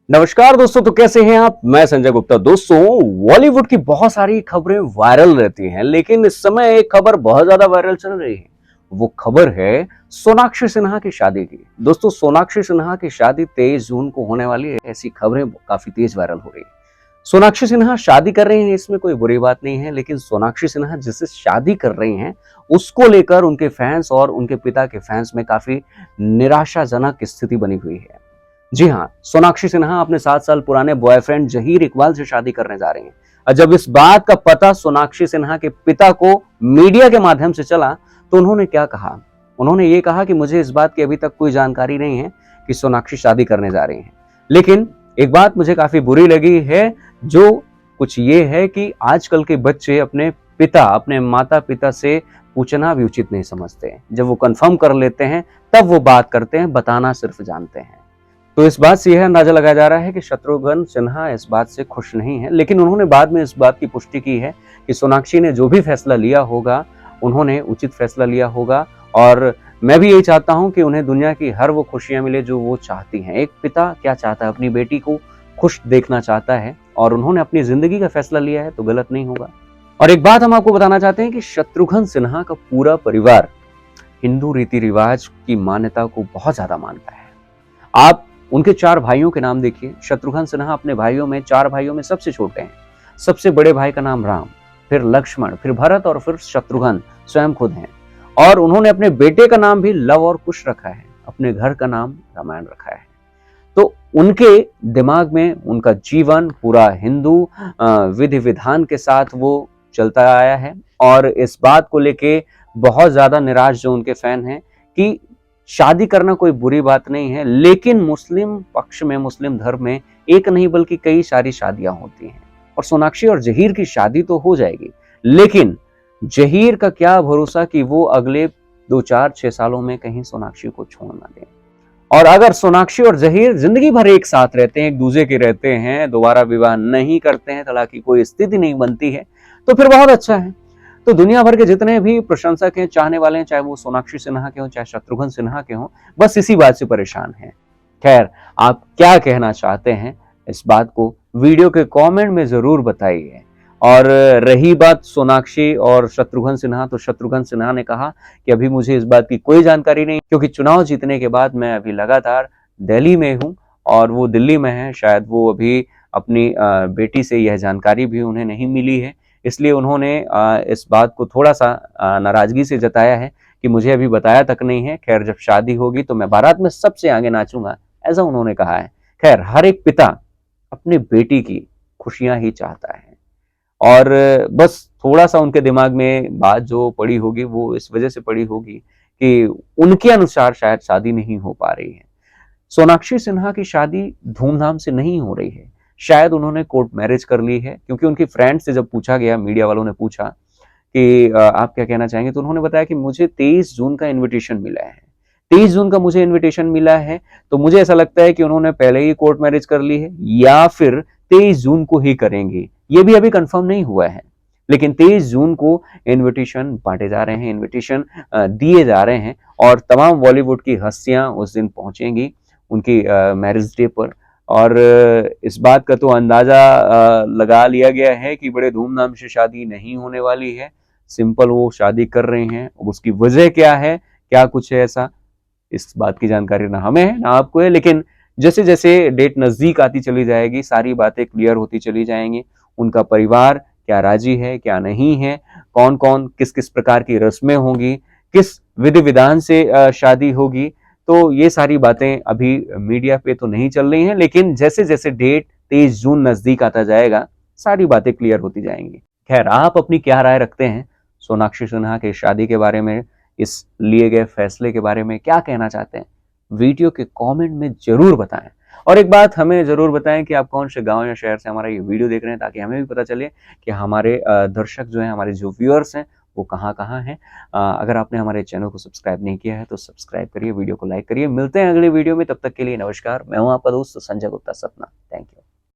नमस्कार दोस्तों, तो कैसे हैं आप। मैं संजय गुप्ता। दोस्तों, बॉलीवुड की बहुत सारी खबरें वायरल रहती हैं, लेकिन इस समय एक खबर बहुत ज्यादा वायरल चल रही है। वो खबर है सोनाक्षी सिन्हा की शादी की। दोस्तों, सोनाक्षी सिन्हा की शादी 23 जून को होने वाली है। ऐसी खबरें काफी तेज वायरल हो रही है। सोनाक्षी सिन्हा शादी कर रही हैं, इसमें कोई बुरी बात नहीं है, लेकिन सोनाक्षी सिन्हा जिससे शादी कर रही हैं उसको लेकर उनके फैंस और उनके पिता के फैंस में काफी निराशाजनक स्थिति बनी हुई है। जी हाँ, सोनाक्षी सिन्हा अपने 7 साल पुराने बॉयफ्रेंड जहीर इकबाल से शादी करने जा रही हैं। और जब इस बात का पता सोनाक्षी सिन्हा के पिता को मीडिया के माध्यम से चला, तो उन्होंने क्या कहा। उन्होंने ये कहा कि मुझे इस बात की अभी तक कोई जानकारी नहीं है कि सोनाक्षी शादी करने जा रही हैं, लेकिन एक बात मुझे काफी बुरी लगी है, जो कुछ ये है कि आजकल के बच्चे अपने माता पिता से पूछना भी उचित नहीं समझते। जब वो कंफर्म कर लेते हैं तब वो बात करते हैं, बताना सिर्फ जानते हैं। तो इस बात से यह अंदाजा लगाया जा रहा है कि शत्रुघ्न सिन्हा इस बात से खुश नहीं है, लेकिन उन्होंने बाद में इस बात की पुष्टि की है कि सोनाक्षी ने जो भी फैसला लिया होगा, उन्होंने उचित फैसला लिया होगा। और मैं भी यही चाहता हूं कि उन्हें दुनिया की हर वो खुशियां मिले जो वो चाहती हैं। एक पिता क्या चाहता है, अपनी बेटी को खुश देखना चाहता है, और उन्होंने अपनी जिंदगी का फैसला लिया है तो गलत नहीं होगा। और एक बात हम आपको बताना चाहते हैं कि शत्रुघ्न सिन्हा का पूरा परिवार हिंदू रीति रिवाज की मान्यता को बहुत ज्यादा मानता है। आप उनके 4 भाइयों के नाम देखिए। शत्रुघ्न सिन्हा अपने भाइयों में 4 भाइयों में सबसे छोटे हैं। सबसे बड़े भाई का नाम राम, फिर लक्ष्मण, फिर भरत और फिर शत्रुघ्न स्वयं खुद हैं। और उन्होंने अपने बेटे का नाम भी लव और कुश रखा है, अपने घर का नाम रामायण रखा है। तो उनके दिमाग में उनका जीवन पूरा हिंदू विधि विधान के साथ वो चलता आया है। और इस बात को लेके बहुत ज्यादा निराश जो उनके फैन हैं कि शादी करना कोई बुरी बात नहीं है, लेकिन मुस्लिम पक्ष में, मुस्लिम धर्म में एक नहीं बल्कि कई सारी शादियां होती हैं। और सोनाक्षी और जहीर की शादी तो हो जाएगी, लेकिन जहीर का क्या भरोसा कि वो अगले 2-4-6 सालों में कहीं सोनाक्षी को छोड़ ना दें। और अगर सोनाक्षी और जहीर जिंदगी भर एक साथ रहते हैं, एक दूसरे के रहते हैं, दोबारा विवाह नहीं करते हैं, तलाक की कोई स्थिति नहीं बनती है, तो फिर बहुत अच्छा है। तो दुनिया भर के जितने भी प्रशंसक हैं, चाहने वाले हैं, चाहे वो सोनाक्षी सिन्हा के हों, चाहे शत्रुघ्न सिन्हा के हों, बस इसी बात से परेशान हैं। खैर, आप क्या कहना चाहते हैं इस बात को वीडियो के कमेंट में जरूर बताइए। और रही बात सोनाक्षी और शत्रुघ्न सिन्हा, तो शत्रुघ्न सिन्हा ने कहा कि अभी मुझे इस बात की कोई जानकारी नहीं, क्योंकि चुनाव जीतने के बाद मैं अभी लगातार दिल्ली में हूं और वो दिल्ली में है। शायद वो अभी अपनी बेटी से यह जानकारी भी उन्हें नहीं मिली है, इसलिए उन्होंने इस बात को थोड़ा सा नाराजगी से जताया है कि मुझे अभी बताया तक नहीं है। खैर, जब शादी होगी तो मैं बारात में सबसे आगे नाचूंगा, ऐसा उन्होंने कहा है। खैर, हर एक पिता अपनी बेटी की खुशियां ही चाहता है, और बस थोड़ा सा उनके दिमाग में बात जो पड़ी होगी वो इस वजह से पड़ी होगी कि उनके अनुसार शायद शादी नहीं हो पा रही है। सोनाक्षी सिन्हा की शादी धूमधाम से नहीं हो रही है। शायद उन्होंने कोर्ट मैरिज कर ली है, क्योंकि उनकी फ्रेंड से जब पूछा गया, मीडिया वालों ने पूछा कि आप क्या कहना चाहेंगे, तो उन्होंने बताया कि मुझे 23 जून का इनविटेशन मिला है। 23 जून का मुझे इनविटेशन मिला है, तो मुझे ऐसा लगता है कि उन्होंने पहले ही कोर्ट मैरिज कर ली है या फिर 23 जून को ही करेंगे। ये भी अभी कंफर्म नहीं हुआ है, लेकिन 23 जून को इनविटेशन बांटे जा रहे हैं, इनविटेशन दिए जा रहे हैं, और तमाम बॉलीवुड की हस्तियां उस दिन पहुंचेंगी उनकी मैरिज डे पर। और इस बात का तो अंदाजा लगा लिया गया है कि बड़े धूमधाम से शादी नहीं होने वाली है। सिंपल वो शादी कर रहे हैं। उसकी वजह क्या है, क्या कुछ है ऐसा, इस बात की जानकारी ना हमें है ना आपको है, लेकिन जैसे जैसे डेट नजदीक आती चली जाएगी, सारी बातें क्लियर होती चली जाएंगी। उनका परिवार क्या राजी है, क्या नहीं है, कौन कौन किस किस प्रकार की रस्में होंगी, किस विधि विधान से शादी होगी, तो ये सारी बातें अभी मीडिया पे तो नहीं चल रही हैं, लेकिन जैसे जैसे डेट 23 जून नजदीक आता जाएगा, सारी बातें क्लियर होती जाएंगी। खैर, आप अपनी क्या राय रखते हैं सोनाक्षी सिन्हा की शादी के बारे में, इस लिए गए फैसले के बारे में क्या कहना चाहते हैं, वीडियो के कमेंट में जरूर बताएं। और एक बात हमें जरूर बताएं कि आप कौन से गांव या शहर से हमारा ये वीडियो देख रहे हैं, ताकि हमें भी पता चले कि हमारे दर्शक जो हैं, हमारे जो व्यूअर्स हैं, वो कहाँ कहाँ हैं। अगर आपने हमारे चैनल को सब्सक्राइब नहीं किया है तो सब्सक्राइब करिए, वीडियो को लाइक करिए। मिलते हैं अगले वीडियो में, तब तक के लिए नमस्कार। मैं हूं आपका दोस्त संजय गुप्ता सपना। Thank you.